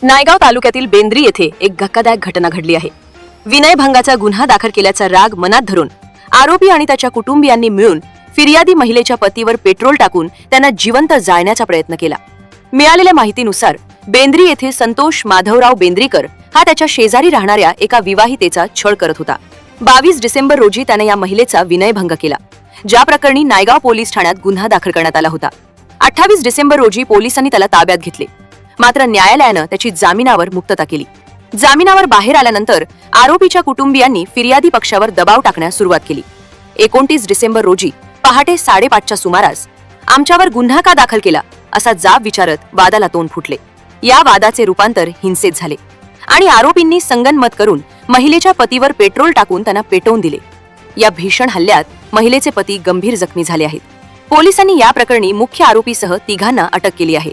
नायगाव तालुक्यातील बेंद्री येथे एक धक्कादायक घटना घडली आहे। विनयभंगाचा गुन्हा दाखल केल्याचा राग मनात धरून आरोपी आणि त्याच्या कुटुंबियांनी मिळून फिर्यादी महिलेच्या पतीवर पेट्रोल टाकून त्यांना जिवंत जाळण्याचा प्रयत्न केला। मिळालेल्या माहितीनुसार बेंद्री येथे संतोष माधवराव बेंद्रीकर हा त्याच्या शेजारी राहणाऱ्या एका विवाहितेचा छळ करत होता। 22 डिसेंबर रोजी त्याने या महिलेचा विनयभंग केला, ज्या प्रकरणी नायगाव पोलीस ठाण्यात गुन्हा दाखल करण्यात आला होता। 28 डिसेंबर रोजी पोलिसांनी त्याला ताब्यात घेतले, मात्र न्यायालयानं त्याची जामिनावर मुक्तता केली। जामिनावर बाहेर आल्यानंतर आरोपीच्या कुटुंबियांनी फिर्यादी पक्षावर दबाव टाकण्यास सुरुवात केली। 29 डिसेंबर रोजी पहाटे 5:30च्या सुमारास आमच्यावर गुन्हा का दाखल केला असा जाब विचारत वादाला तोंड फुटले। या वादाचे रूपांतर हिंसेत झाले आणि आरोपींनी संगनमत करून महिलेच्या पतीवर पेट्रोल टाकून त्यांना पेटवून दिले। या भीषण हल्ल्यात महिलेचे पती गंभीर जखमी झाले आहेत। पोलिसांनी या प्रकरणी मुख्य आरोपीसह तिघांना अटक केली आहे।